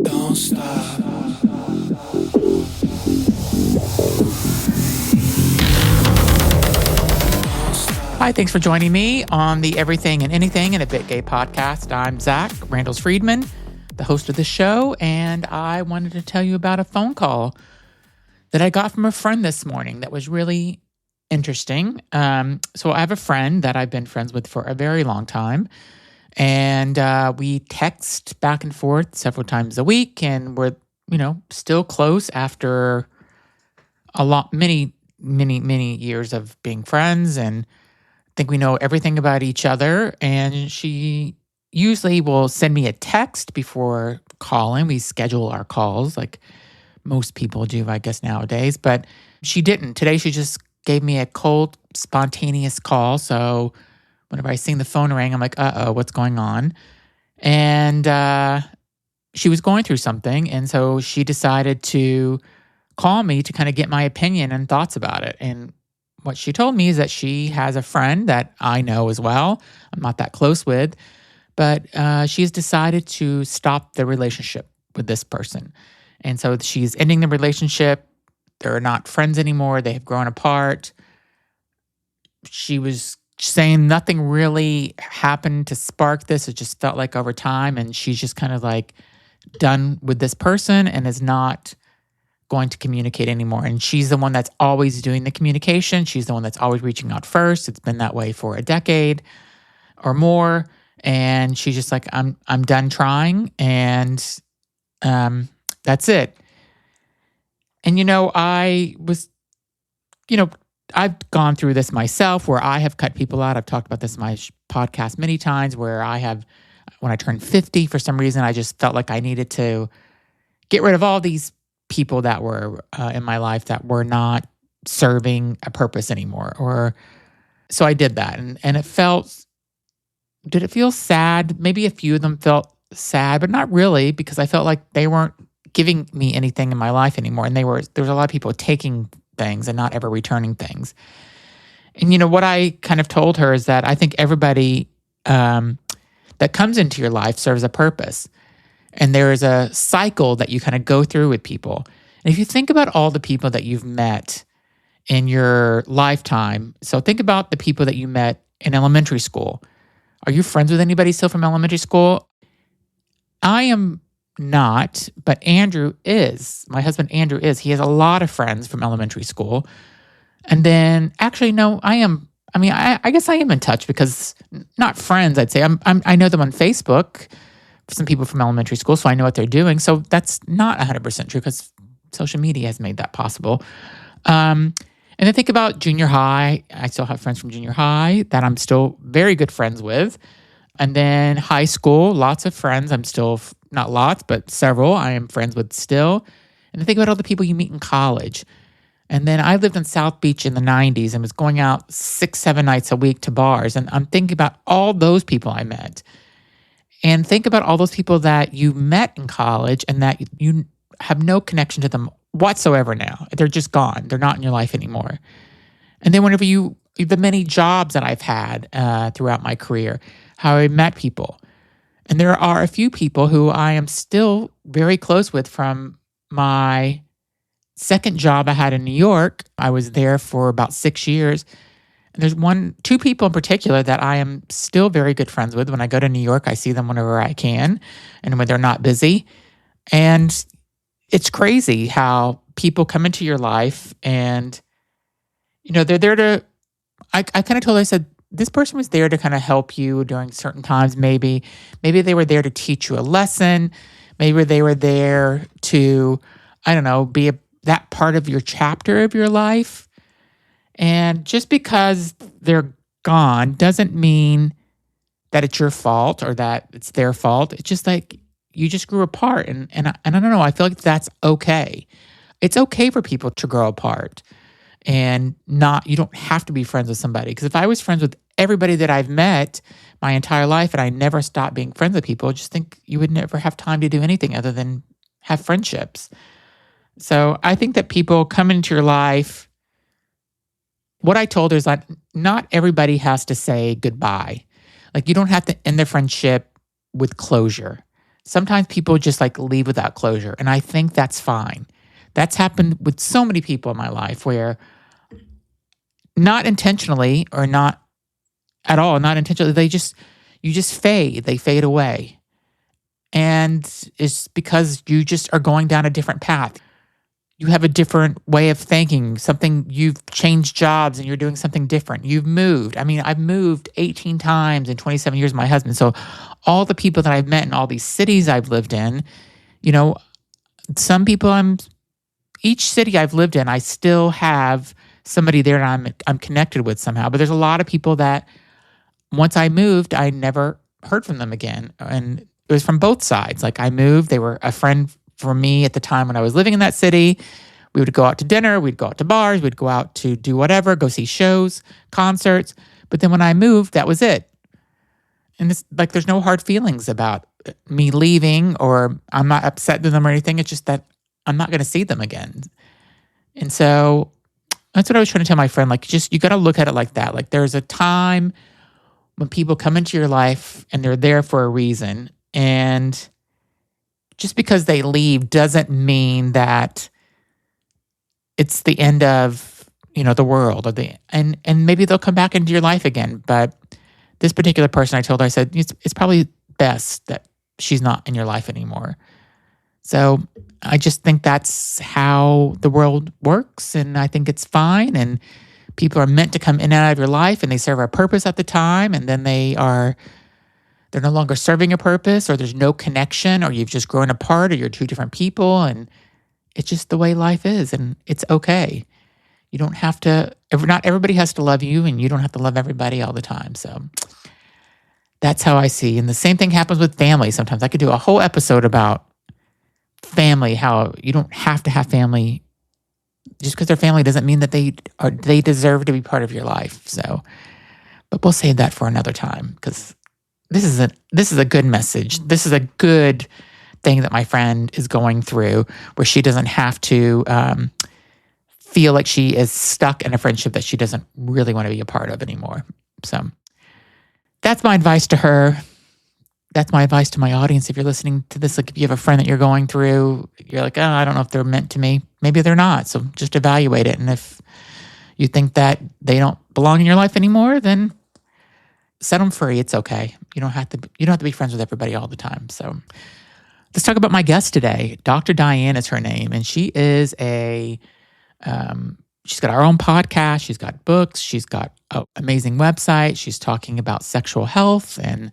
Don't stop. Hi, thanks for joining me on the Everything and Anything in a Bit Gay podcast. I'm Zach Randles-Friedman, the host of the show, and I wanted to tell you about a phone call that I got from a friend this morning that was really interesting. So I have a friend that I've been friends with for a very long time, and we text back and forth several times a week, and we're, still close after many years of being friends, and think we know everything about each other. And she usually will send me a text before calling. We schedule our calls like most people do, I guess, nowadays. But she didn't. Today, she just gave me a cold, spontaneous call. So whenever I seen the phone ring, I'm like, uh-oh, what's going on? And she was going through something. And so she decided to call me to kind of get my opinion and thoughts about it. And what she told me is that she has a friend that I know as well. I'm not that close with, but she's decided to stop the relationship with this person. And so she's ending the relationship. They're not friends anymore. They have grown apart. She was saying nothing really happened to spark this. It just felt like over time. And she's just kind of like done with this person and is not going to communicate anymore. And she's the one that's always doing the communication. She's the one that's always reaching out first. It's been that way for a decade or more. And she's just like, I'm done trying. And that's it. And, I've gone through this myself where I have cut people out. I've talked about this in my podcast many times where when I turned 50, for some reason, I just felt like I needed to get rid of all these people that were in my life that were not serving a purpose anymore. So I did that. And did it feel sad? Maybe a few of them felt sad, but not really, because I felt like they weren't giving me anything in my life anymore. And there was a lot of people taking things and not ever returning things. And what I kind of told her is that I think everybody that comes into your life serves a purpose. And there is a cycle that you kind of go through with people. And if you think about all the people that you've met in your lifetime, so think about the people that you met in elementary school. Are you friends with anybody still from elementary school? I am not, but Andrew is. My husband Andrew is. He has a lot of friends from elementary school. And then, actually, no, I am. I mean, I guess I am in touch because not friends, I'd say. I know them on Facebook. Some people from elementary school, so I know what they're doing. So that's not 100% true because social media has made that possible. And then think about junior high. I still have friends from junior high that I'm still very good friends with. And then high school, lots of friends. I'm still, not lots, but several I am friends with still. And then think about all the people you meet in college. And then I lived in South Beach in the 90s and was going out 6-7 nights a week to bars. And I'm thinking about all those people I met. And think about all those people that you met in college and that you have no connection to them whatsoever now. They're just gone. They're not in your life anymore. And then the many jobs that I've had throughout my career, how I met people. And there are a few people who I am still very close with from my second job I had in New York. I was there for about 6 years. And there's two people in particular that I am still very good friends with. When I go to New York, I see them whenever I can and when they're not busy. And it's crazy how people come into your life and, they're there to, I kind of told her, I said, this person was there to kind of help you during certain times. Maybe they were there to teach you a lesson. Maybe they were there to, I don't know, be that part of your chapter of your life. And just because they're gone doesn't mean that it's your fault or that it's their fault. It's just like you just grew apart. And I don't know, I feel like that's okay. It's okay for people to grow apart and you don't have to be friends with somebody. Because if I was friends with everybody that I've met my entire life and I never stopped being friends with people, I just think you would never have time to do anything other than have friendships. So I think that people come into your life. What I told her is that not everybody has to say goodbye. Like you don't have to end the friendship with closure. sometimes people just like leave without closure. And I think that's fine. That's happened with so many people in my life where not intentionally or not at all, not intentionally, you just fade. They fade away. And it's because you just are going down a different path. You have a different way of thinking, you've changed jobs and you're doing something different. You've moved. I mean, I've moved 18 times in 27 years with my husband. So all the people that I've met in all these cities I've lived in, you know, some people each city I've lived in, I still have somebody there that I'm connected with somehow. But there's a lot of people that once I moved, I never heard from them again. And it was from both sides. Like I moved, they were a friend for me at the time when I was living in that city. We would go out to dinner, we'd go out to bars, we'd go out to do whatever, go see shows, concerts. But then when I moved, that was it. And it's like there's no hard feelings about me leaving, or I'm not upset with them or anything. It's just that I'm not going to see them again. And so that's what I was trying to tell my friend. Like, just, you got to look at it like that. Like, there's a time when people come into your life and they're there for a reason. And just because they leave doesn't mean that it's the end of, the world, and maybe they'll come back into your life again. But this particular person I said, it's probably best that she's not in your life anymore. So I just think that's how the world works. And I think it's fine. And people are meant to come in and out of your life, and they serve a purpose at the time. And then they're no longer serving a purpose, or there's no connection, or you've just grown apart, or you're two different people. And it's just the way life is. And it's okay. You don't have to, not everybody has to love you, and you don't have to love everybody all the time. So that's how I see. And the same thing happens with family. Sometimes I could do a whole episode about family, how you don't have to have family. Just because they're family doesn't mean that they deserve to be part of your life. So, but we'll save that for another time, because this is a good message. This is a good thing that my friend is going through, where she doesn't have to feel like she is stuck in a friendship that she doesn't really want to be a part of anymore. So that's my advice to her. That's my advice to my audience. If you're listening to this, like if you have a friend that you're going through, you're like, oh, I don't know if they're meant to me. Maybe they're not. So just evaluate it. And if you think that they don't belong in your life anymore, then set them free. It's okay. You don't have to be friends with everybody all the time. So let's talk about my guest today. Dr. Diane is her name, and she is she's got her own podcast. She's got books. She's got an amazing website. She's talking about sexual health, and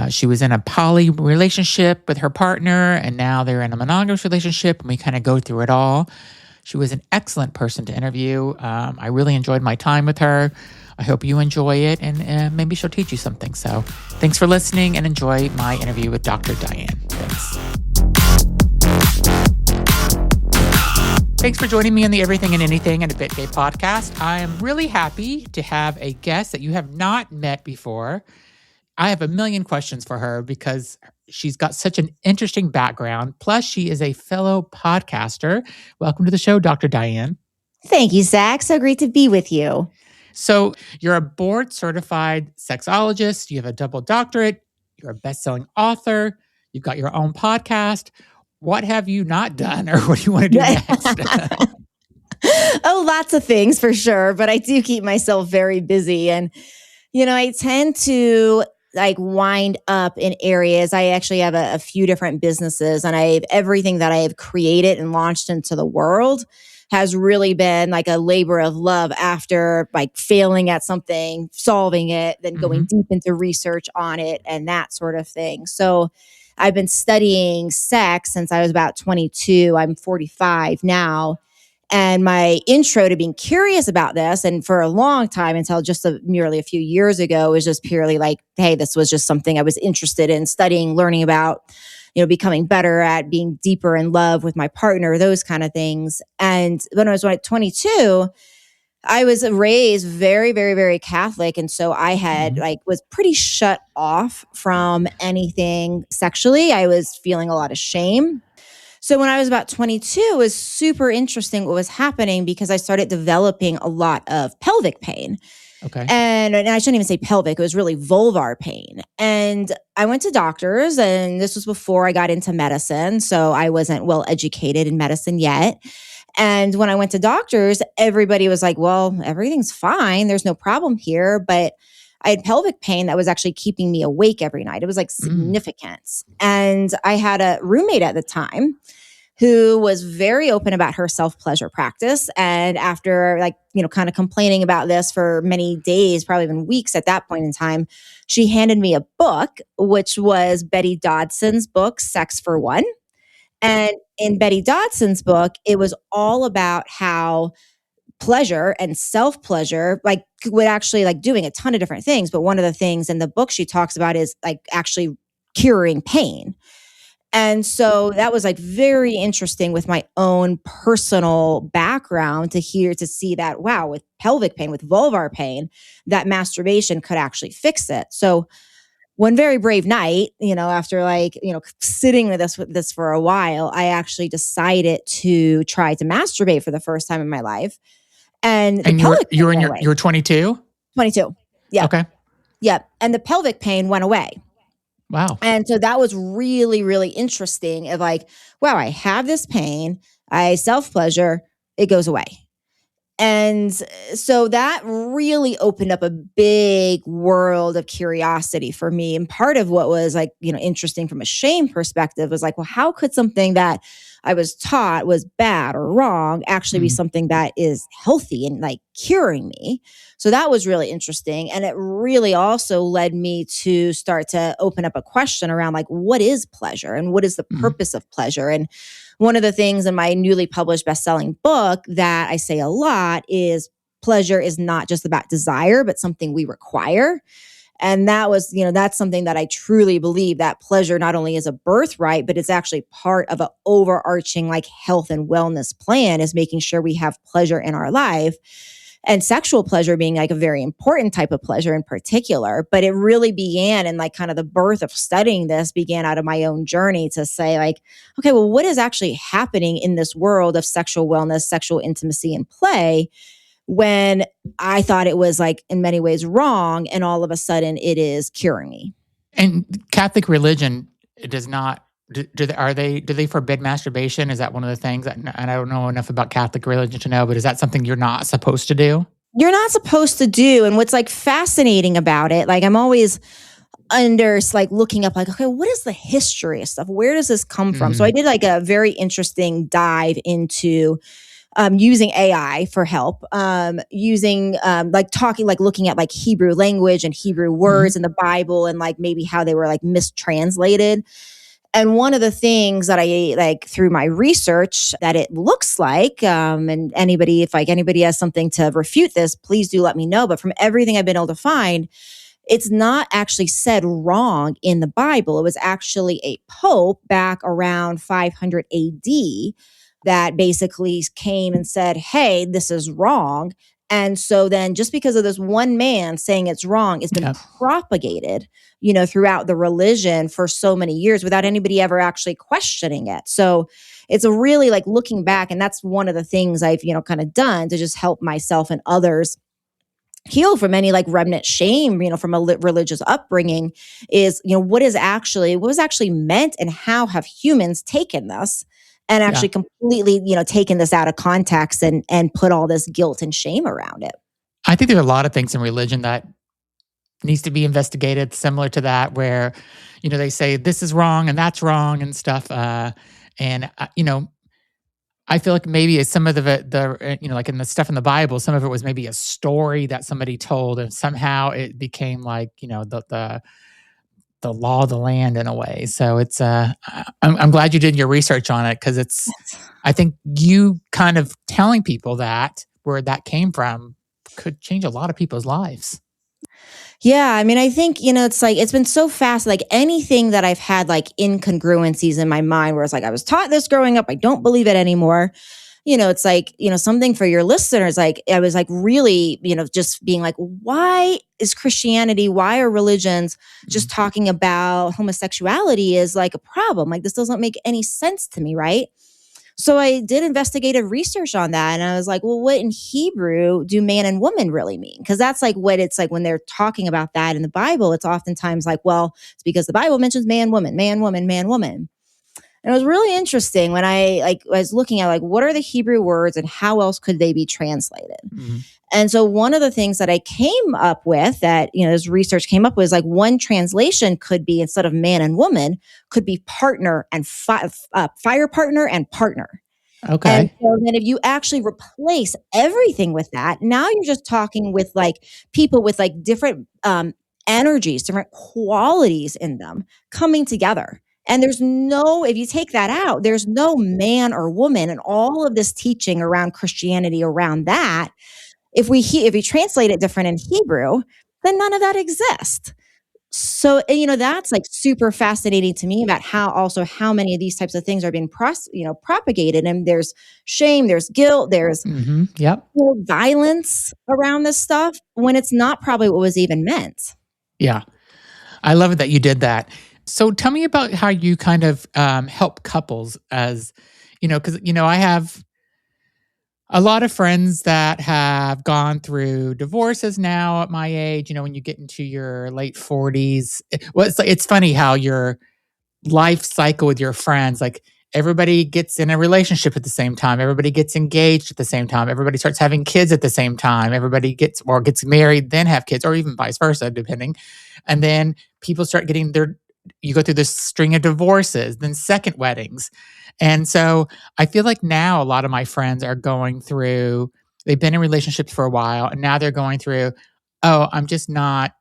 she was in a poly relationship with her partner, and now they're in a monogamous relationship, and we kind of go through it all. She was an excellent person to interview. I really enjoyed my time with her. I hope you enjoy it, and maybe she'll teach you something. So thanks for listening, and enjoy my interview with Dr. Diane. Thanks. Thanks for joining me on the Everything and Anything and a Bit Gay podcast. I am really happy to have a guest that you have not met before. I have a million questions for her because she's got such an interesting background. Plus, she is a fellow podcaster. Welcome to the show, Dr. Diane. Thank you, Zach. So great to be with you. So you're a board-certified sexologist. You have a double doctorate. You're a best-selling author. You've got your own podcast. What have you not done, or what do you want to do next? Oh, lots of things for sure. But I do keep myself very busy. And, I tend to wind up in areas. I actually have a few different businesses, and everything that I have created and launched into the world has really been like a labor of love after failing at something, solving it, then going deep into research on it and that sort of thing. So I've been studying sex since I was about 22. I'm 45 now. And my intro to being curious about this, and for a long time until just merely a few years ago, was just purely hey, this was just something I was interested in studying, learning about, becoming better at, being deeper in love with my partner, those kind of things. And when I was 22, I was raised very, very, very Catholic. And so I had was pretty shut off from anything sexually. I was feeling a lot of shame. So when I was about 22, it was super interesting what was happening, because I started developing a lot of pelvic pain. Okay. And I shouldn't even say pelvic, it was really vulvar pain. And I went to doctors, and this was before I got into medicine. So I wasn't well educated in medicine yet. And when I went to doctors, everybody was like, well, everything's fine. There's no problem here. But I had pelvic pain that was actually keeping me awake every night. It was like significant. And I had a roommate at the time who was very open about her self-pleasure practice. And after kind of complaining about this for many days, probably even weeks at that point in time, she handed me a book, which was Betty Dodson's book, Sex for One. And in Betty Dodson's book, it was all about how pleasure and self-pleasure would actually doing a ton of different things. But one of the things in the book she talks about is actually curing pain. And so that was very interesting with my own personal background to see that, wow, with pelvic pain, with vulvar pain, that masturbation could actually fix it. So one very brave night, after sitting with this for a while, I actually decided to try to masturbate for the first time in my life. And you were 22? 22. Yeah. Okay. Yeah. And the pelvic pain went away. Wow. And so that was really, really interesting of wow, I have this pain, I self-pleasure, it goes away. And so that really opened up a big world of curiosity for me. And part of what was interesting from a shame perspective was well, how could something that I was taught was bad or wrong actually be something that is healthy and curing me? So that was really interesting. And it really also led me to start to open up a question around what is pleasure and what is the purpose of pleasure? And one of the things in my newly published best-selling book that I say a lot is pleasure is not just about desire, but something we require. And that was, that's something that I truly believe, that pleasure not only is a birthright, but it's actually part of an overarching health and wellness plan, is making sure we have pleasure in our life. And sexual pleasure being a very important type of pleasure in particular. But it really began, and kind of the birth of studying this began out of my own journey to say okay, well, what is actually happening in this world of sexual wellness, sexual intimacy, and play, when I thought it was in many ways wrong, and all of a sudden it is curing me. And Catholic religion does not. Do they forbid masturbation? Is that one of the things? And I don't know enough about Catholic religion to know, but is that something you're not supposed to do? You're not supposed to do. And what's fascinating about it, I'm always under looking up okay, what is the history of stuff? Where does this come from? So I did a very interesting dive into using AI for help, using looking at Hebrew language and Hebrew words in the Bible, and maybe how they were mistranslated. And one of the things that I through my research that it looks and anybody, if anybody has something to refute this, please do let me know. But from everything I've been able to find, it's not actually said wrong in the Bible. It was actually a pope back around 500 AD that basically came and said, hey, this is wrong. And so then just because of this one man saying it's wrong, it's been propagated, throughout the religion for so many years without anybody ever actually questioning it. So it's a really looking back, and that's one of the things I've, kind of done to just help myself and others heal from any remnant shame, from a religious upbringing, is, what was actually meant, and how have humans taken this and actually completely, taken this out of context and put all this guilt and shame around it. I think there are a lot of things in religion that needs to be investigated, similar to that, where, they say this is wrong and that's wrong and stuff. I feel maybe some of the in the stuff in the Bible, some of it was maybe a story that somebody told, and somehow it became the law of the land in a way. So it's I'm glad you did your research on it, because I think you kind of telling people that where that came from could change a lot of people's lives. Yeah, I mean, I think, it's been so fast, anything that I've had incongruencies in my mind where it's I was taught this growing up, I don't believe it anymore. It's something for your listeners. I was really, just being why is Christianity, why are religions just talking about homosexuality is a problem? This doesn't make any sense to me, right? So I did investigative research on that. And I was like, well, what in Hebrew do man and woman really mean? Because that's like what it's like when they're talking about that in the Bible. It's oftentimes like, well, it's because the Bible mentions man, woman, man, woman, man, woman. And it was really interesting when I was looking at like what are the Hebrew words and how else could they be translated? Mhm. And so one of the things that I came up with that, this research came up with is like one translation could be instead of man and woman, could be partner and fire partner and partner. And Okay. so then if you actually replace everything with that, now you're just talking with like people with like different energies, different qualities in them coming together. And if you take that out, there's no man or woman and all of this teaching around Christianity around that. If we translate it different in Hebrew, then none of that exists. So, that's like super fascinating to me about how many of these types of things are being propagated. And there's shame, there's guilt, there's Yep. violence around this stuff when it's not probably what was even meant. Yeah. I love it that you did that. So tell me about how you kind of help couples as, because, I have a lot of friends that have gone through divorces now at my age, when you get into your late 40s. Well, it's funny how your life cycle with your friends, like everybody gets in a relationship at the same time. Everybody gets engaged at the same time. Everybody starts having kids at the same time. Everybody gets married, then have kids, or even vice versa, depending. And then people start getting you go through this string of divorces, then second weddings. And so I feel like now a lot of my friends are going through, they've been in relationships for a while, and now they're going through, oh, I'm just not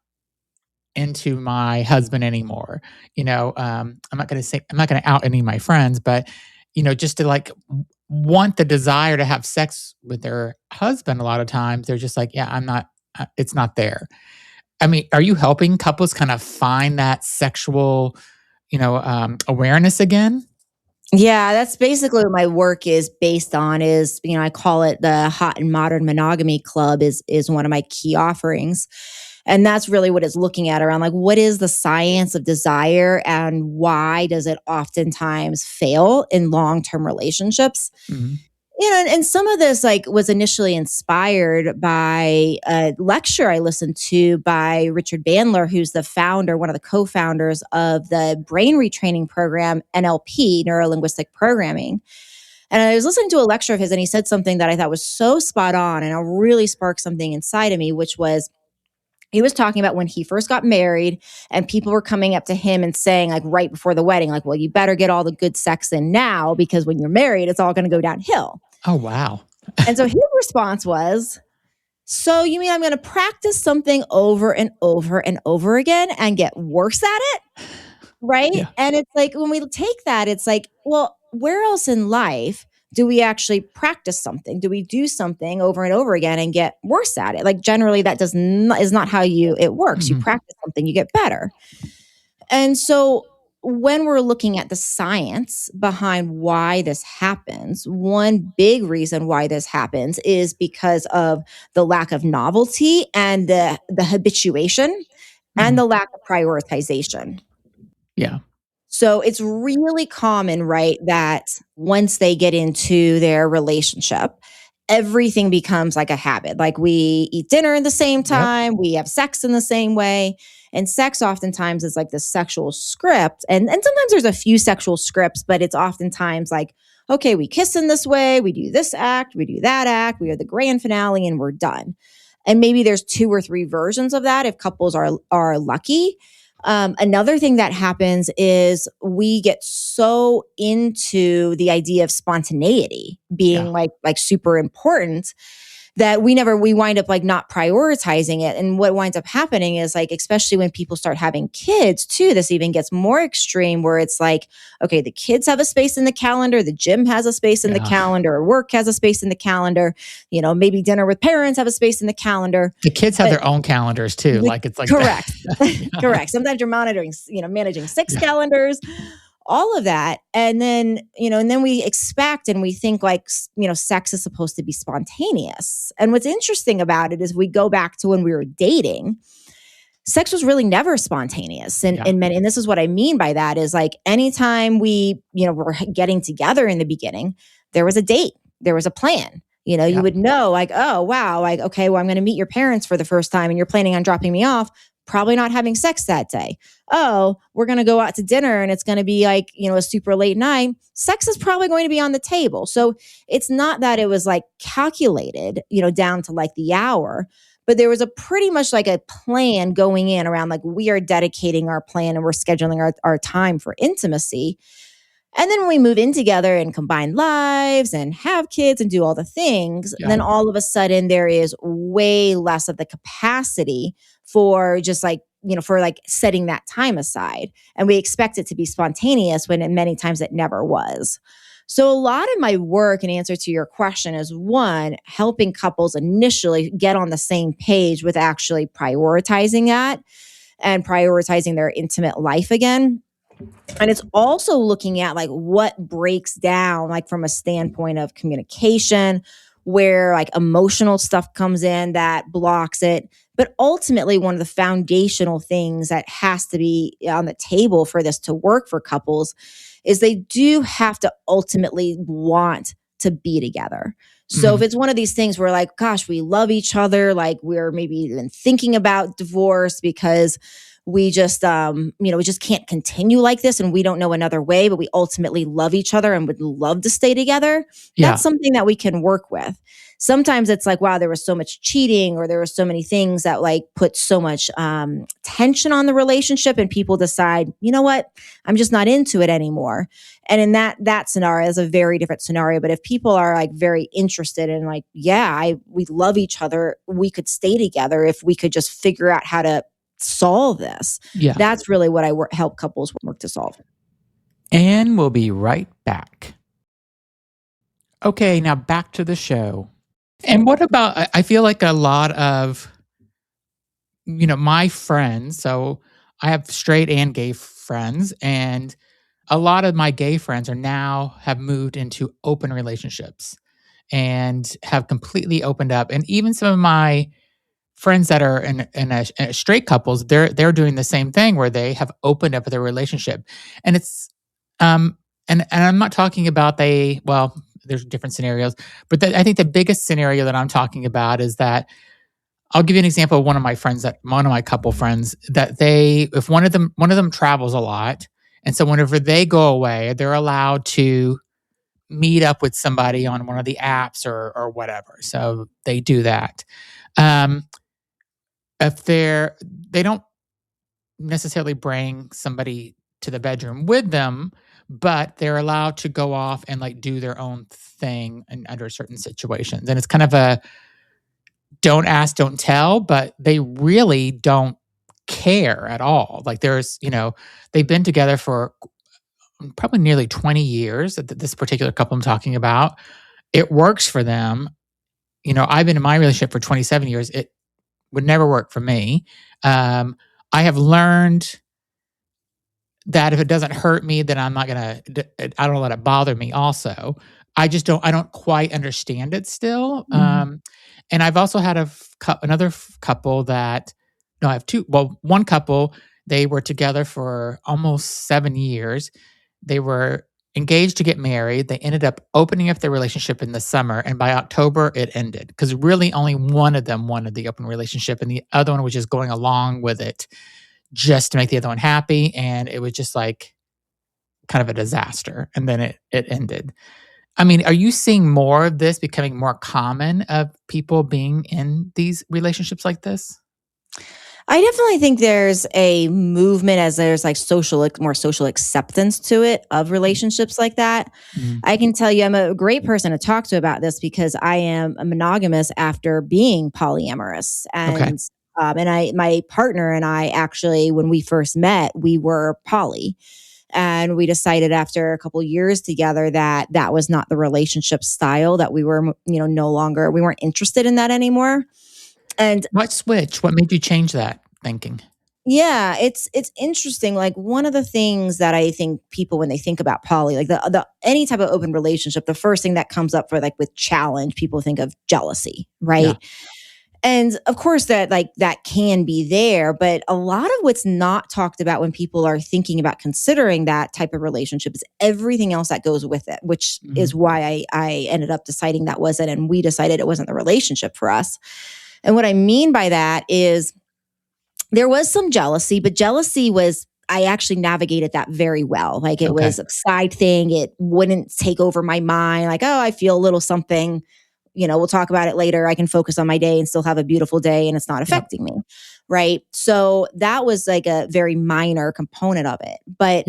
into my husband anymore. I'm not going to out any of my friends, but just to like want the desire to have sex with their husband. A lot of times they're just like, yeah, I'm not. It's not there. I mean, are you helping couples kind of find that sexual, awareness again? Yeah, that's basically what my work is based on is, I call it the Hot and Modern Monogamy Club is one of my key offerings. And that's really what it's looking at around like what is the science of desire and why does it oftentimes fail in long-term relationships? Mhm. And some of this like was initially inspired by a lecture I listened to by Richard Bandler, who's one of the co-founders of the brain retraining program, NLP, neuro-linguistic programming. And I was listening to a lecture of his and he said something that I thought was so spot on and it really sparked something inside of me, which was he was talking about when he first got married and people were coming up to him and saying like right before the wedding, like, well, you better get all the good sex in now because when you're married, it's all going to go downhill. Oh, wow. And so his response was, so you mean I'm going to practice something over and over and over again and get worse at it? Right? Yeah. And it's like, when we take that, it's like, well, where else in life do we actually practice something? Do we do something over and over again and get worse at it? Like generally that is not how it works. You Mhm. practice something, you get better. And so when we're looking at the science behind why this happens, one big reason why this happens is because of the lack of novelty and the habituation and Mhm. the lack of prioritization. Yeah. So it's really common, right, that once they get into their relationship, everything becomes like a habit. Like we eat dinner at the same Yep. time, we have sex in the same way. And sex oftentimes is like the sexual script. And sometimes there's a few sexual scripts, but it's oftentimes like, okay, we kiss in this way, we do this act, we do that act, we have the grand finale, and we're done. And maybe there's 2 or 3 versions of that if couples are lucky. Another thing that happens is we get so into the idea of spontaneity being Yeah. like super important that we wind up like not prioritizing it. And what winds up happening is like, especially when people start having kids too, this even gets more extreme where it's like, okay, the kids have a space in the calendar, the gym has a space in the Yeah. calendar, work has a space in the calendar, maybe dinner with parents have a space in the calendar. The kids have their own calendars too. Like it's like Correct. Yeah. Correct. Sometimes you're managing 6 calendars, all of that. And then, and then we expect and we think like, sex is supposed to be spontaneous. And what's interesting about it is we go back to when we were dating. sex was really never spontaneous. And, Yeah. and this is what I mean by that is like, anytime we, were getting together in the beginning, there was a date, there was a plan. You Yeah. would know like, oh, wow, like, okay, well, I'm going to meet your parents for the first time and you're planning on dropping me off, probably not having sex that day. Oh, we're going to go out to dinner and it's going to be like, a super late night. Sex is probably going to be on the table. So it's not that it was like calculated, down to like the hour, but there was a pretty much like a plan going in around like, we are dedicating our plan and we're scheduling our time for intimacy. And then when we move in together and combine lives and have kids and do all the things, then all of a sudden there is way less of the capacity for just like, for like setting that time aside. And we expect it to be spontaneous when many times it never was. So a lot of my work in answer to your question is, one, helping couples initially get on the same page with actually prioritizing that and prioritizing their intimate life again. And it's also looking at like what breaks down, like from a standpoint of communication, where like emotional stuff comes in that blocks it. But ultimately, one of the foundational things that has to be on the table for this to work for couples is they do have to ultimately want to be together. So if it's one of these things where like, gosh, we love each other, like we're maybe even thinking about divorce because we just, we just can't continue like this and we don't know another way, but we ultimately love each other and would love to stay together. That's something that we can work with. Sometimes it's like, wow, there was so much cheating or there were so many things that like put so much tension on the relationship and people decide, you know what, I'm just not into it anymore. And in that scenario is a very different scenario. But if people are like very interested in like, yeah, we love each other, we could stay together if we could just figure out how to solve this. That's really what I help couples work to solve. And we'll be right back. Okay, now back to the show. And what about, I feel like a lot of, my friends, so I have straight and gay friends, and a lot of my gay friends have moved into open relationships and have completely opened up. And even some of my friends that are in a straight couples, they're doing the same thing where they have opened up their relationship. And it's and I'm not talking about there's different scenarios, but I think the biggest scenario that I'm talking about is that I'll give you an example of one of my couple friends that if one of them travels a lot, and so whenever they go away, they're allowed to meet up with somebody on one of the apps or whatever. So they do that. If they don't necessarily bring somebody to the bedroom with them, but they're allowed to go off and like do their own thing under certain situations. And it's kind of a don't ask, don't tell, but they really don't care at all. Like they've been together for probably nearly 20 years, this particular couple I'm talking about. It works for them. I've been in my relationship for 27 years. It would never work for me. I have learned that if it doesn't hurt me, then I don't let it bother me also. I don't quite understand it still. And I've also had another couple I have two. Well, one couple, they were together for almost 7 years. They were engaged to get married. They ended up opening up their relationship in the summer. And by October, it ended because really only one of them wanted the open relationship and the other one was just going along with it just to make the other one happy. And it was just like kind of a disaster. And then it ended. I mean, are you seeing more of this becoming more common of people being in these relationships like this? I definitely think there's a movement as there's like more social acceptance to it of relationships like that. I can tell you I'm a great person to talk to about this because I am a monogamous after being polyamorous. And my partner and I actually, when we first met, we were poly. And we decided after a couple of years together that was not the relationship style that we were, we weren't interested in that anymore. And what switch? What made you change that thinking? Yeah, it's interesting. Like one of the things that I think people, when they think about poly, like the any type of open relationship, the first thing that comes up for like with challenge, people think of jealousy, right? And of course that can be there, but a lot of what's not talked about when people are thinking about considering that type of relationship is everything else that goes with it, which is why I ended up deciding that wasn't, and we decided it wasn't the relationship for us. And what I mean by that is there was some jealousy, but I actually navigated that very well. Like it was a side thing. It wouldn't take over my mind. Like, oh, I feel a little something, we'll talk about it later. I can focus on my day and still have a beautiful day and it's not affecting me. Right. So that was like a very minor component of it. But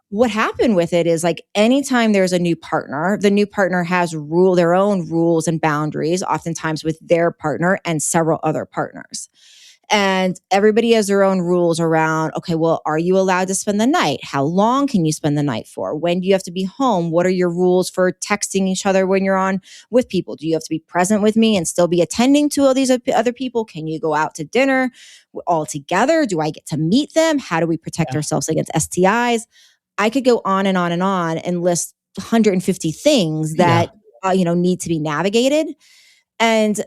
what happened with it is like anytime there's a new partner, the new partner has their own rules and boundaries, oftentimes with their partner and several other partners. And everybody has their own rules around, okay, well, are you allowed to spend the night? How long can you spend the night for? When do you have to be home? What are your rules for texting each other when you're on with people? Do you have to be present with me and still be attending to all these other people? Can you go out to dinner all together? Do I get to meet them? How do we protect ourselves against STIs? I could go on and list 150 things that need to be navigated. And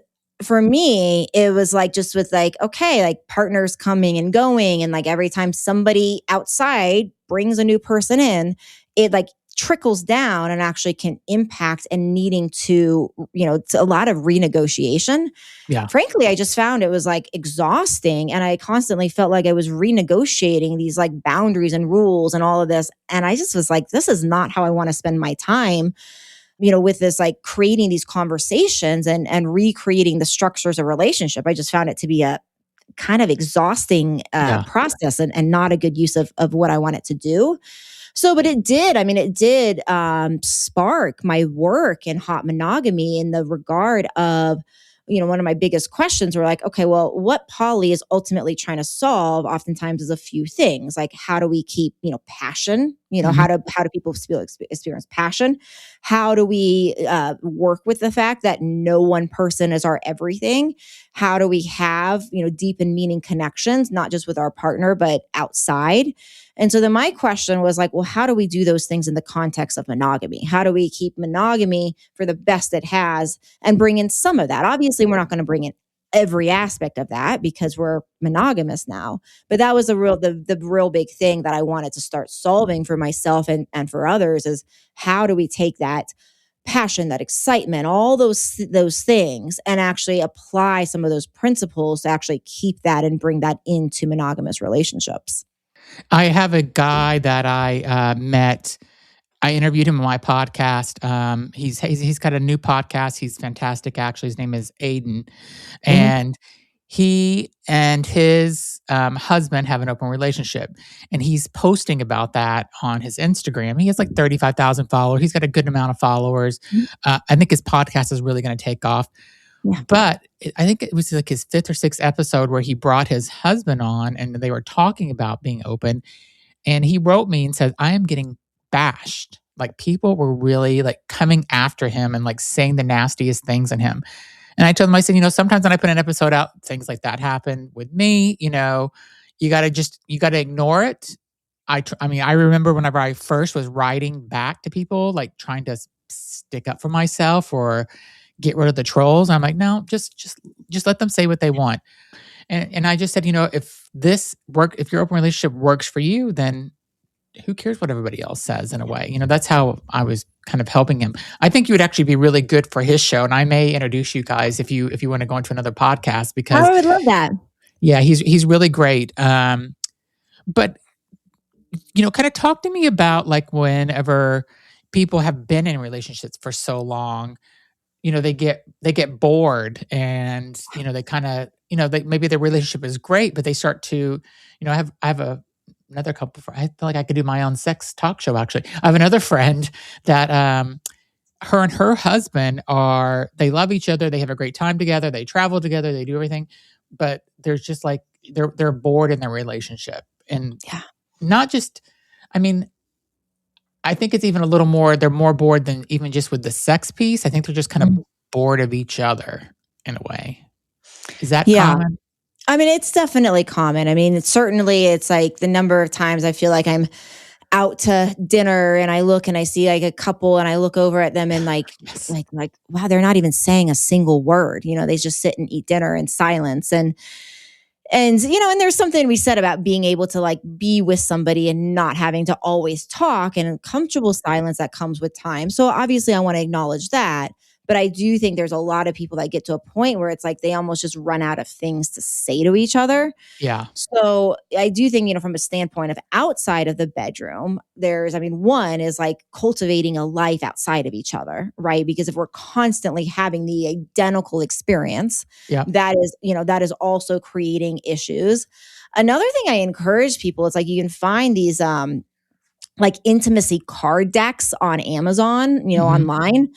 for me, it was like just with like, okay, like partners coming and going. And like every time somebody outside brings a new person in, it like trickles down and actually can impact and needing to, it's a lot of renegotiation. Yeah. Frankly, I just found it was like exhausting. And I constantly felt like I was renegotiating these like boundaries and rules and all of this. And I just was like, this is not how I want to spend my time. With this, like creating these conversations and recreating the structures of relationship. I just found it to be a kind of exhausting process and not a good use of what I want it to do. So, but it did spark my work in hot monogamy in the regard of, one of my biggest questions were like, okay, well, what poly is ultimately trying to solve oftentimes is a few things. Like, how do we keep, passion? How do people experience passion? How do we work with the fact that no one person is our everything? How do we have, deep and meaning connections, not just with our partner, but outside? And so then my question was like, well, how do we do those things in the context of monogamy? How do we keep monogamy for the best it has and bring in some of that? Obviously, we're not going to bring in every aspect of that because we're monogamous now. But that was the real big thing that I wanted to start solving for myself and for others is how do we take that passion, that excitement, all those things and actually apply some of those principles to actually keep that and bring that into monogamous relationships. I have a guy that I met. I interviewed him on my podcast. He's got a new podcast. He's fantastic, actually. His name is Aiden, and he and his husband have an open relationship, and he's posting about that on his Instagram. He has like 35,000 followers. He's got a good amount of followers. I think his podcast is really going to take off. Yeah. But I think it was like his 5th or 6th episode where he brought his husband on and they were talking about being open. And he wrote me and said, I am getting bashed. Like people were really like coming after him and like saying the nastiest things on him. And I told him, I said, sometimes when I put an episode out, things like that happen with me. You got to ignore it. I remember whenever I first was writing back to people, like trying to stick up for myself or get rid of the trolls. I'm like, no, just let them say what they want. And I just said, if your open relationship works for you, then who cares what everybody else says in a way? That's how I was kind of helping him. I think you would actually be really good for his show. And I may introduce you guys if you want to go into another podcast because I would love that. Yeah, he's really great. But kind of talk to me about like whenever people have been in relationships for so long, they get bored and, they kind of, maybe their relationship is great, but they start to, I have another couple, I feel like I could do my own sex talk show. Actually, I have another friend that, her and her husband they love each other. They have a great time together. They travel together. They do everything, but there's just like, they're bored in their relationship and not just, I think it's even a little more, they're more bored than even just with the sex piece. I think they're just kind of bored of each other in a way. Is that common? It's definitely common. It's like the number of times I feel like I'm out to dinner and I look and I see like a couple and I look over at them and Yes. like, wow, they're not even saying a single word. They just sit and eat dinner in silence. And there's something we said about being able to like be with somebody and not having to always talk and comfortable silence that comes with time. So obviously I want to acknowledge that. But I do think there's a lot of people that get to a point where it's like they almost just run out of things to say to each other. Yeah. So I do think, from a standpoint of outside of the bedroom, one is like cultivating a life outside of each other, right? Because if we're constantly having the identical experience, Yeah. that is also creating issues. Another thing I encourage people is like you can find these like intimacy card decks on Amazon, online.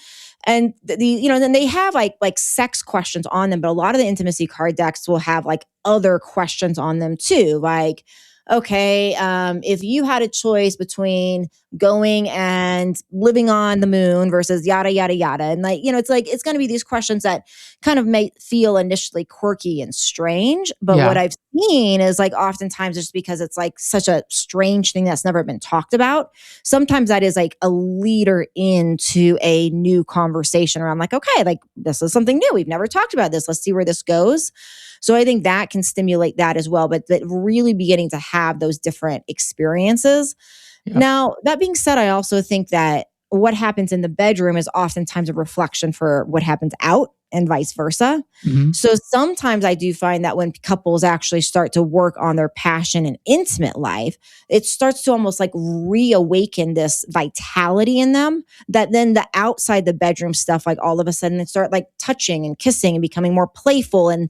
And then they have like sex questions on them, but a lot of the intimacy card decks will have like other questions on them too. Like, okay, if you had a choice between going and living on the moon versus yada, yada, yada. And it's going to be these questions that kind of may feel initially quirky and strange. But what I've seen is like oftentimes it's because it's like such a strange thing that's never been talked about. Sometimes that is like a leader into a new conversation around like, okay, like this is something new. We've never talked about this. Let's see where this goes. So I think that can stimulate that as well, but that really beginning to have those different experiences. Yeah. Now, that being said, I also think that what happens in the bedroom is oftentimes a reflection for what happens out and vice versa. Mm-hmm. So sometimes I do find that when couples actually start to work on their passion and intimate life, it starts to almost like reawaken this vitality in them that then the outside the bedroom stuff, like all of a sudden they start like touching and kissing and becoming more playful. And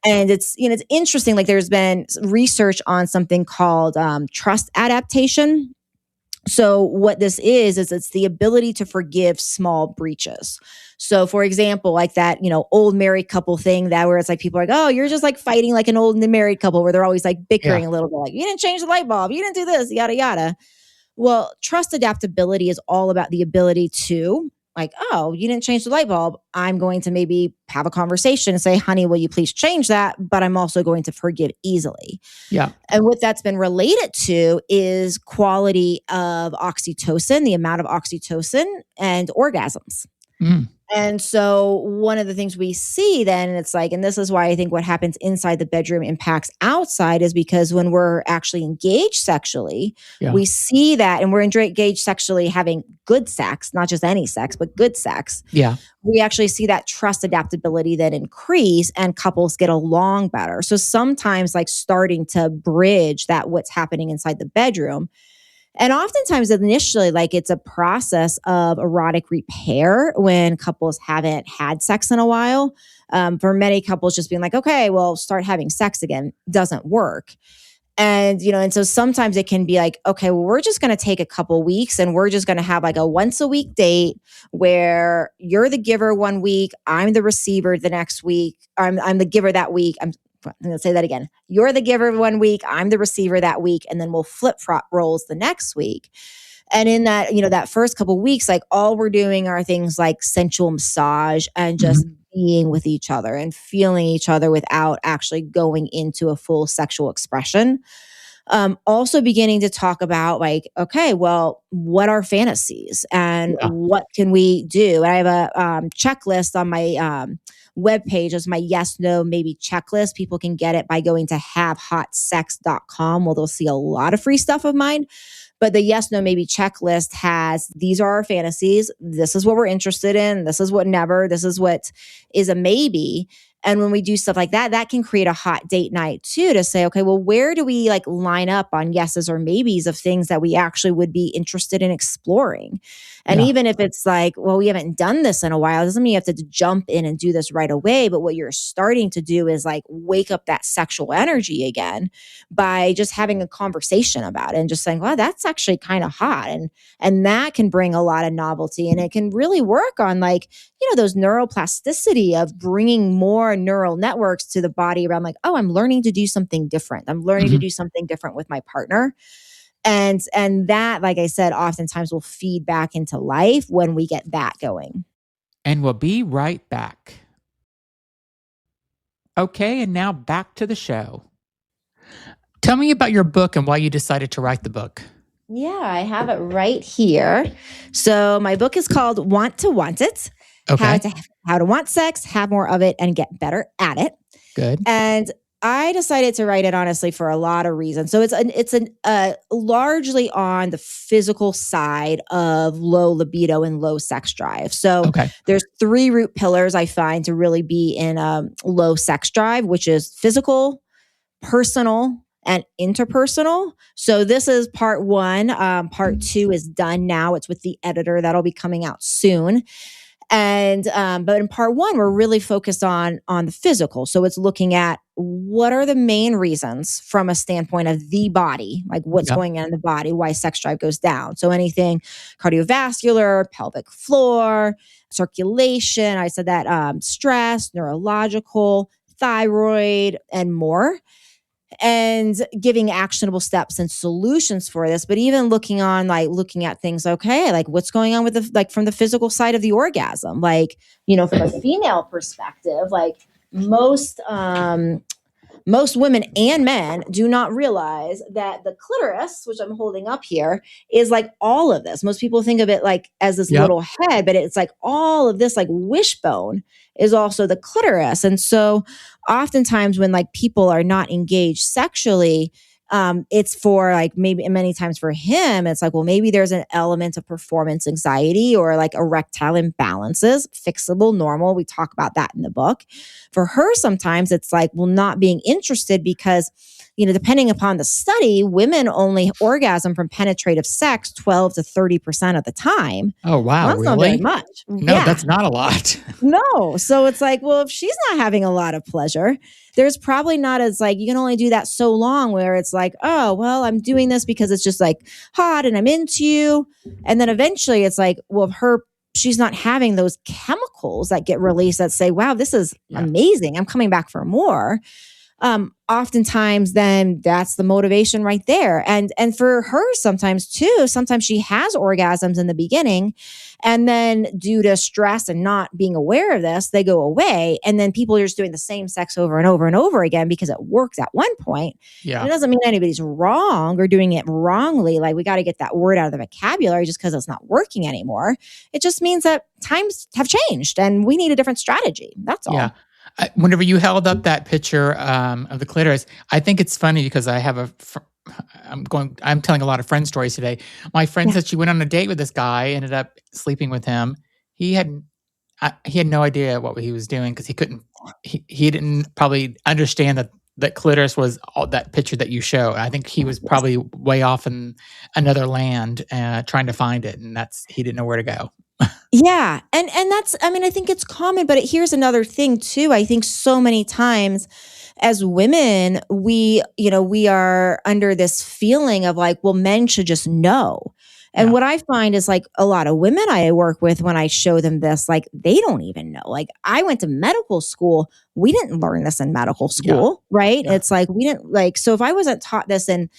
it's, it's interesting. Like there's been research on something called trust adaptation. So what this is it's the ability to forgive small breaches. So for example, like that, old married couple thing that where it's like people are like, oh, you're just like fighting like an old married couple where they're always like bickering a little bit, like you didn't change the light bulb, you didn't do this, yada, yada. Well, trust adaptability is all about the ability to like, oh, you didn't change the light bulb. I'm going to maybe have a conversation and say, honey, will you please change that? But I'm also going to forgive easily. Yeah. And what that's been related to is quality of oxytocin, the amount of oxytocin and orgasms. Mm. And so one of the things we see then, and it's like, and this is why I think what happens inside the bedroom impacts outside is because when we're actually engaged sexually, we see that, and we're engaged sexually having good sex, not just any sex, but good sex. Yeah. We actually see that trust adaptability then increase and couples get along better. So sometimes like starting to bridge that what's happening inside the bedroom. And oftentimes initially, like it's a process of erotic repair when couples haven't had sex in a while. For many couples just being like, okay, well, start having sex again doesn't work. And, and so sometimes it can be like, okay, well, we're just going to take a couple weeks and we're just going to have like a once a week date where you're the giver one week, I'm the receiver the next week. I'm the giver that week. I'm going to say that again. You're the giver one week, I'm the receiver that week, and then we'll flip roles the next week. And in that, that first couple of weeks, like all we're doing are things like sensual massage and just being with each other and feeling each other without actually going into a full sexual expression. Also beginning to talk about like, okay, well, what are fantasies and what can we do? I have a checklist on my webpage as my yes, no, maybe checklist. People can get it by going to havehotsex.com. Well, they'll see a lot of free stuff of mine. But the yes, no, maybe checklist has, these are our fantasies. This is what we're interested in. This is what never. This is what is a maybe. And when we do stuff like that, that can create a hot date night too, to say, okay, well, where do we like line up on yeses or maybes of things that we actually would be interested in exploring? And even if it's like, well, we haven't done this in a while, it doesn't mean you have to jump in and do this right away. But what you're starting to do is like wake up that sexual energy again by just having a conversation about it and just saying, wow, that's actually kind of hot. And that can bring a lot of novelty, and it can really work on like, those neuroplasticity of bringing more neural networks to the body around like, oh, I'm learning to do something different. I'm learning to do something different with my partner. And that, like I said, oftentimes will feed back into life when we get that going. And we'll be right back. Okay, and now back to the show. Tell me about your book and why you decided to write the book. Yeah, I have it right here. So my book is called Want to Want It. Okay. How to want sex, have more of it, and get better at it. Good. And I decided to write it honestly for a lot of reasons. So it's largely on the physical side of low libido and low sex drive. So Okay. there's 3 root pillars I find to really be in low sex drive, which is physical, personal, and interpersonal. So this is part 1. Part 2 is done now. It's with the editor. That'll be coming out soon. And but in part 1, we're really focused on the physical. So it's looking at what are the main reasons from a standpoint of the body, like what's going on in the body, why sex drive goes down. So anything cardiovascular, pelvic floor, circulation. I said that stress, neurological, thyroid, and more. And giving actionable steps and solutions for this, but even looking at things, okay, like what's going on with from the physical side of the orgasm, like, from a female perspective, like most women and men do not realize that the clitoris, which I'm holding up here, is like all of this. Most people think of it like as this little head, but it's like all of this, like wishbone is also the clitoris. And so oftentimes when like people are not engaged sexually, it's for like maybe many times for him, it's like, well, maybe there's an element of performance anxiety or like erectile imbalances, fixable, normal. We talk about that in the book. For her, sometimes it's like, well, not being interested because, depending upon the study, women only orgasm from penetrative sex 12 to 30% of the time. Oh, wow. Well, that's really? not very much. No, that's not a lot. No. So it's like, well, if she's not having a lot of pleasure, there's probably not as like, you can only do that so long where it's like, oh, well, I'm doing this because it's just like hot and I'm into you. And then eventually it's like, well, she's not having those chemicals that get released that say, wow, this is amazing. I'm coming back for more. Oftentimes then that's the motivation right there. And for her sometimes she has orgasms in the beginning and then due to stress and not being aware of this, they go away. And then people are just doing the same sex over and over and over again because it works at one point. Yeah. And it doesn't mean anybody's wrong or doing it wrongly. Like we got to get that word out of the vocabulary just because it's not working anymore. It just means that times have changed and we need a different strategy. That's all. Yeah. Whenever you held up that picture of the clitoris, I think it's funny because I have I'm telling a lot of friend stories today. My friend said she went on a date with this guy, ended up sleeping with him. He had no idea what he was doing because he didn't probably understand that clitoris was all that picture that you show. I think he was probably way off in another land trying to find it, and he didn't know where to go. Yeah. And that's, I think it's common, but here's another thing too. I think so many times as women, we are under this feeling of like, well, men should just know. And what I find is like a lot of women I work with, when I show them this, like they don't even know. Like I went to medical school. We didn't learn this in medical school, right? Yeah. It's like, we didn't so if I wasn't taught this in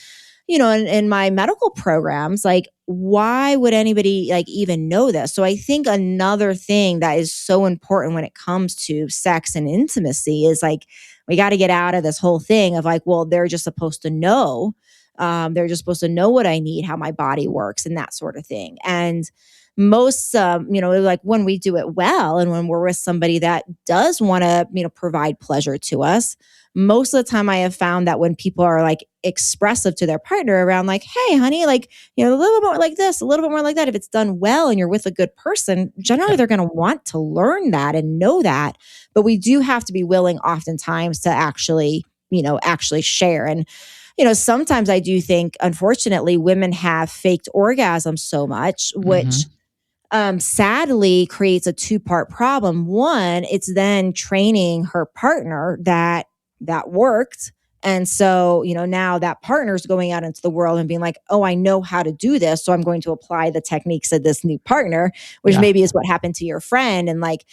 my medical programs, like why would anybody like even know this? So I think another thing that is so important when it comes to sex and intimacy is like, we got to get out of this whole thing of like, well, they're just supposed to know. They're just supposed to know what I need, how my body works and that sort of thing. And most, like when we do it well and when we're with somebody that does want to, provide pleasure to us, most of the time I have found that when people are like expressive to their partner around like, hey, honey, like, a little bit more like this, a little bit more like that. If it's done well and you're with a good person, generally they're going to want to learn that and know that. But we do have to be willing oftentimes to actually share. And, sometimes I do think, unfortunately, women have faked orgasms so much, which sadly creates a 2-part problem. One, it's then training her partner that worked. And so, now that partner's going out into the world and being like, oh, I know how to do this. So I'm going to apply the techniques of this new partner, which maybe is what happened to your friend. And like,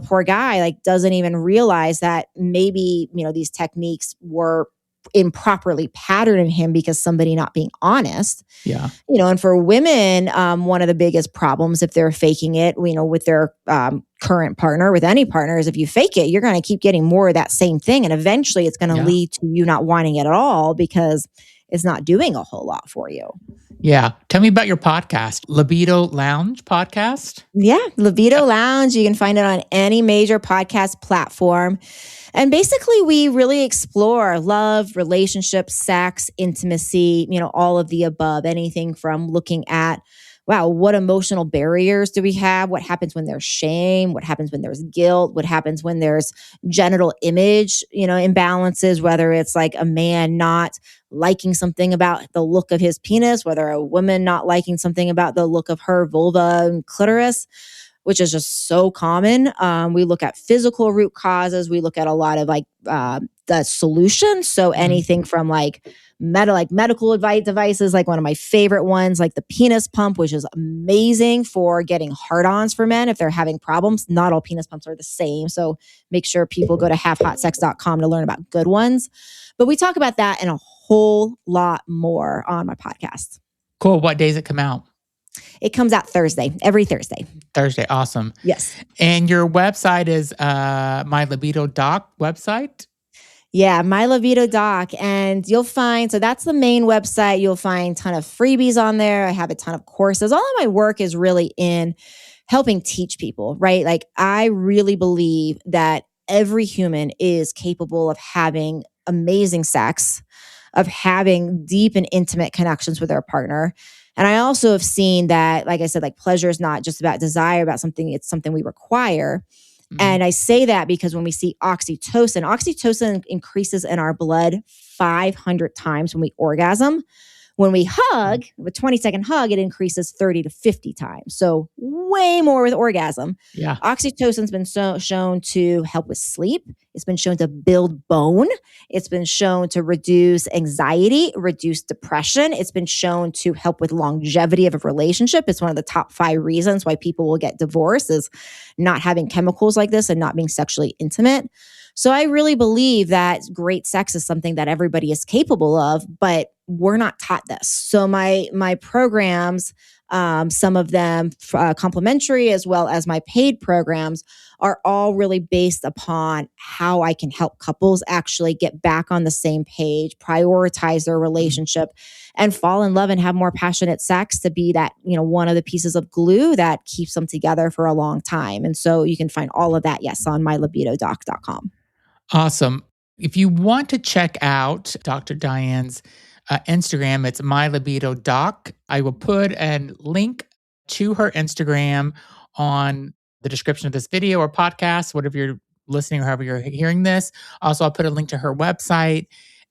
poor guy, like doesn't even realize that maybe, these techniques were improperly patterned him because somebody not being honest. Yeah. And for women, one of the biggest problems if they're faking it, with their current partner, with any partner, is if you fake it, you're going to keep getting more of that same thing. And eventually it's going to lead to you not wanting it at all because it's not doing a whole lot for you. Yeah. Tell me about your podcast, Libido Lounge podcast. Yeah, Libido Lounge. You can find it on any major podcast platform. And basically, we really explore love, relationships, sex, intimacy, all of the above, anything from looking at, wow, what emotional barriers do we have? What happens when there's shame? What happens when there's guilt? What happens when there's genital image, imbalances, whether it's like a man not liking something about the look of his penis, whether a woman not liking something about the look of her vulva and clitoris, which is just so common. We look at physical root causes. We look at a lot of the solutions. So anything from medical advice devices, like one of my favorite ones, like the penis pump, which is amazing for getting hard-ons for men if they're having problems. Not all penis pumps are the same. So make sure people go to havehotsex.com to learn about good ones. But we talk about that and a whole lot more on my podcast. Cool. What days it come out? It comes out every Thursday. Thursday. Awesome. Yes. And your website is My Libido Doc website? Yeah, My Libido Doc. And you'll find, so that's the main website. You'll find a ton of freebies on there. I have a ton of courses. All of my work is really in helping teach people, right? Like, I really believe that every human is capable of having amazing sex, of having deep and intimate connections with their partner. And I also have seen that, like I said, like pleasure is not just about desire, about something, it's something we require. Mm-hmm. And I say that because when we see oxytocin increases in our blood 500 times when we orgasm. When we hug, a 20-second hug, it increases 30 to 50 times. So way more with orgasm. Yeah. Oxytocin's been shown to help with sleep. It's been shown to build bone. It's been shown to reduce anxiety, reduce depression. It's been shown to help with longevity of a relationship. It's one of the top 5 reasons why people will get divorced is not having chemicals like this and not being sexually intimate. So I really believe that great sex is something that everybody is capable of, but we're not taught this. So my programs, some of them complimentary as well as my paid programs, are all really based upon how I can help couples actually get back on the same page, prioritize their relationship, and fall in love and have more passionate sex to be that, one of the pieces of glue that keeps them together for a long time. And so you can find all of that, yes, on mylibidodoc.com. Awesome. If you want to check out Dr. Diane's Instagram, it's My Libido Doc. I will put a link to her Instagram on the description of this video or podcast, whatever you're listening or however you're hearing this. Also, I'll put a link to her website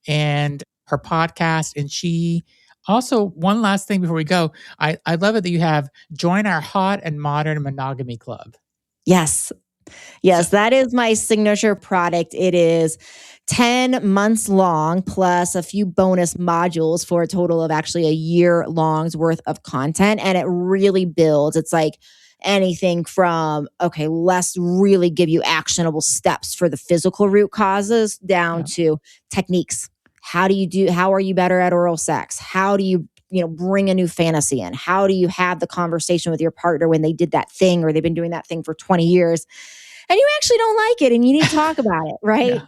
and her podcast. And she also, one last thing before we go, I love it that you have join our hot and modern monogamy club. Yes. That is my signature product. It is 10 months long plus a few bonus modules for a total of actually a year long's worth of content. And it really builds. It's like anything from, okay, let's really give you actionable steps for the physical root causes down to techniques. How are you better at oral sex? How do you bring a new fantasy in? How do you have the conversation with your partner when they did that thing or they've been doing that thing for 20 years and you actually don't like it and you need to talk about it, right?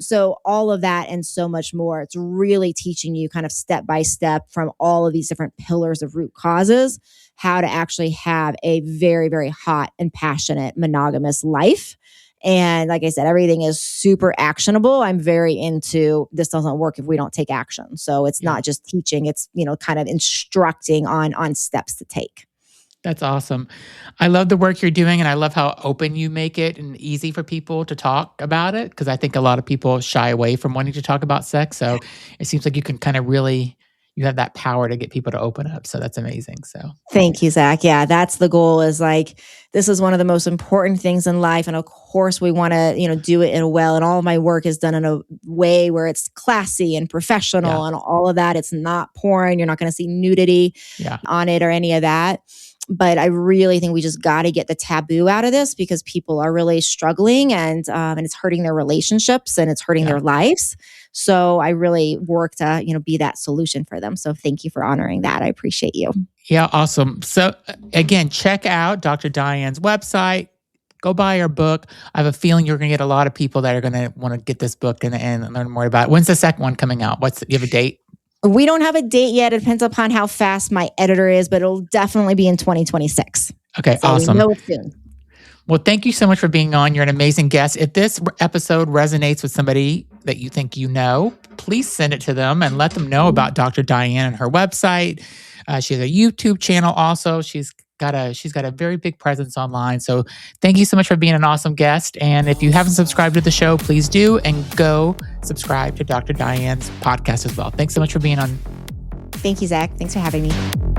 So all of that and so much more. It's really teaching you kind of step by step from all of these different pillars of root causes, how to actually have a very, very hot and passionate monogamous life. And like I said, everything is super actionable. I'm very into this doesn't work if we don't take action. So it's not just teaching, it's, kind of instructing on steps to take. That's awesome. I love the work you're doing and I love how open you make it and easy for people to talk about it because I think a lot of people shy away from wanting to talk about sex. So it seems like you can kind of really, you have that power to get people to open up. So that's amazing. So thank you, Zach. Yeah, that's the goal is like, this is one of the most important things in life. And of course we want to, do it in a well, and all of my work is done in a way where it's classy and professional and all of that. It's not porn. You're not going to see nudity on it or any of that. But I really think we just got to get the taboo out of this because people are really struggling and it's hurting their relationships and it's hurting their lives. So I really work to, be that solution for them. So thank you for honoring that. I appreciate you. Yeah, awesome. So again, check out Dr. Diane's website. Go buy her book. I have a feeling you're going to get a lot of people that are going to want to get this book and learn more about it. When's the second one coming out? Do you have a date? We don't have a date yet. It depends upon how fast my editor is, but it'll definitely be in 2026. Okay, So awesome. We know it's soon. Well, thank you so much for being on. You're an amazing guest. If this episode resonates with somebody that you think you know, please send it to them and let them know about Dr. Diane and her website. She has a YouTube channel also. She's got a very big presence online. So thank you so much for being an awesome guest. And if you haven't subscribed to the show, please do, and go subscribe to Dr. Diane's podcast as well. Thanks so much for being on. Thank you, Zach. Thanks for having me.